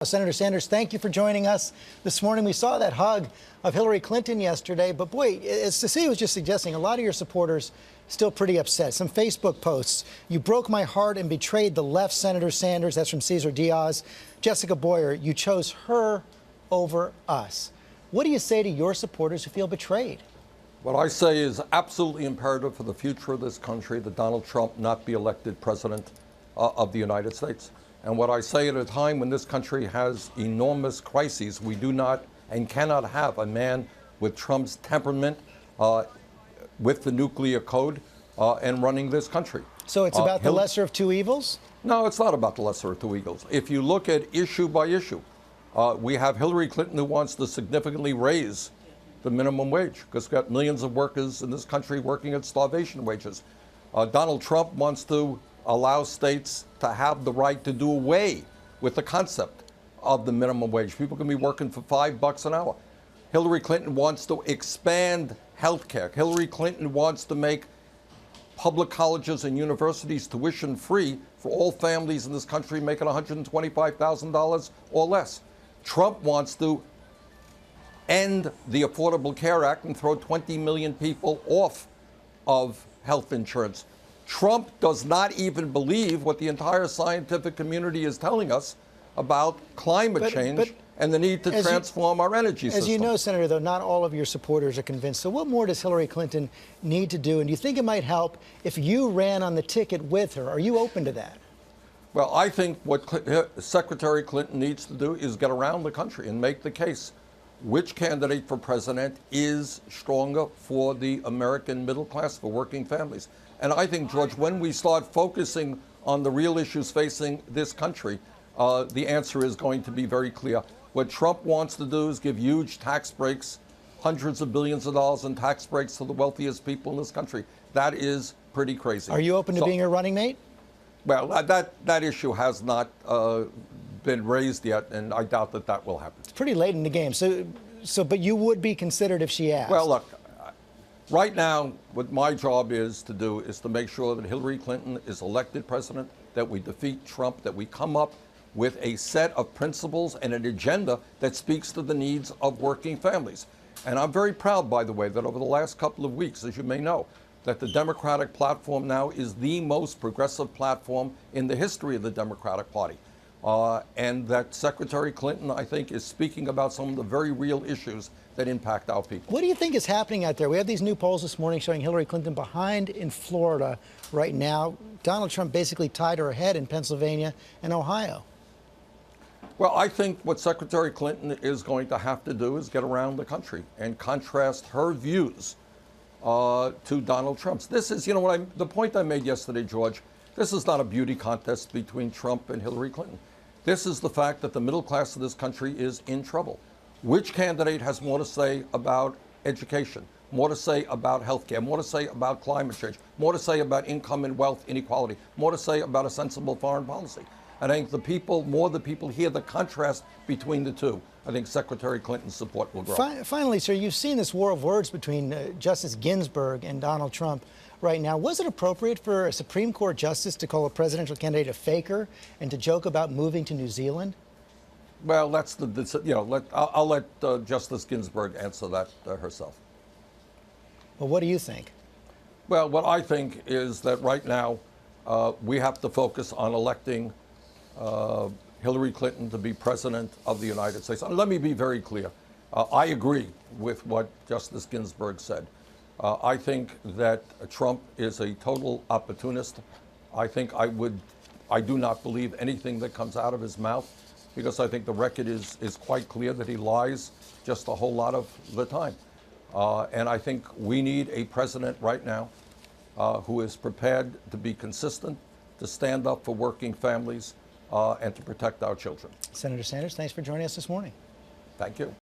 Senator Sanders, thank you for joining us this morning. We saw that hug of Hillary Clinton yesterday, but boy, as Cecilia was just suggesting, a lot of your supporters still pretty upset. Some Facebook posts. You broke my heart and betrayed the left, Senator Sanders. That's from Cesar Diaz. Jessica Boyer, you chose her over us. What do you say to your supporters who feel betrayed? What I say is absolutely imperative for the future of this country that Donald Trump not be elected president of the United States. And what I say at a time when this country has enormous crises, we do not and cannot have a man with Trump's temperament, with the nuclear code, and running this country. So it's about the lesser of two evils? No, it's not about the lesser of two evils. If you look at issue by issue, we have Hillary Clinton who wants to significantly raise the minimum wage because we've got millions of workers in this country working at starvation wages. Donald Trump wants to allow states to have the right to do away with the concept of the minimum wage. People can be working for $5 an hour. Hillary Clinton wants to expand health care. Hillary Clinton wants to make public colleges and universities tuition free for all families in this country making $125,000 or less. Trump wants to end the Affordable Care Act and throw 20 million people off of health insurance. Trump does not even believe what the entire scientific community is telling us about climate change and the need to transform our energy system. As you know, Senator, though, not all of your supporters are convinced. So what more does Hillary Clinton need to do? And do you think it might help if you ran on the ticket with her? Are you open to that? Well, I think what Secretary Clinton needs to do is get around the country and make the case which candidate for president is stronger for the American middle class, for working families. And I think, George, when we start focusing on the real issues facing this country, the answer is going to be very clear. What Trump wants to do is give huge tax breaks, hundreds of billions of dollars in tax breaks to the wealthiest people in this country. That is pretty crazy. Are you open to being a running mate? Well, that issue has not been raised yet, and I doubt that that will happen. It's pretty late in the game. But you would be considered if she asked. Well, look, right now, what my job is to do is to make sure that Hillary Clinton is elected president, that we defeat Trump, that we come up with a set of principles and an agenda that speaks to the needs of working families. And I'm very proud, by the way, that over the last couple of weeks, as you may know, that the Democratic platform now is the most progressive platform in the history of the Democratic Party. And that Secretary Clinton, I think, is speaking about some of the very real issues that impact our people. What do you think is happening out there? We have these new polls this morning showing Hillary Clinton behind in Florida right now. Donald Trump basically tied her ahead in Pennsylvania and Ohio. Well, I think what Secretary Clinton is going to have to do is get around the country and contrast her views to Donald Trump's. This is, the point I made yesterday, George, this is not a beauty contest between Trump and Hillary Clinton. This is the fact that the middle class of this country is in trouble. Which candidate has more to say about education, more to say about health care, more to say about climate change, more to say about income and wealth inequality, more to say about a sensible foreign policy? I think the people hear the contrast between the two. I think Secretary Clinton's support will grow. Finally, sir, you've seen this war of words between Justice Ginsburg and Donald Trump right now. Was it appropriate for a Supreme Court justice to call a presidential candidate a faker and to joke about moving to New Zealand? Well, that's I'll let Justice Ginsburg answer that herself. Well, what do you think? Well, what I think is that right now we have to focus on electing Hillary Clinton to be president of the United States. And let me be very clear. I agree with what Justice Ginsburg said. I think that Trump is a total opportunist. I do not believe anything that comes out of his mouth because I think the record is quite clear that he lies just a whole lot of the time. And I think we need a president right now who is prepared to be consistent, to stand up for working families, and to protect our children. Senator Sanders, thanks for joining us this morning. Thank you.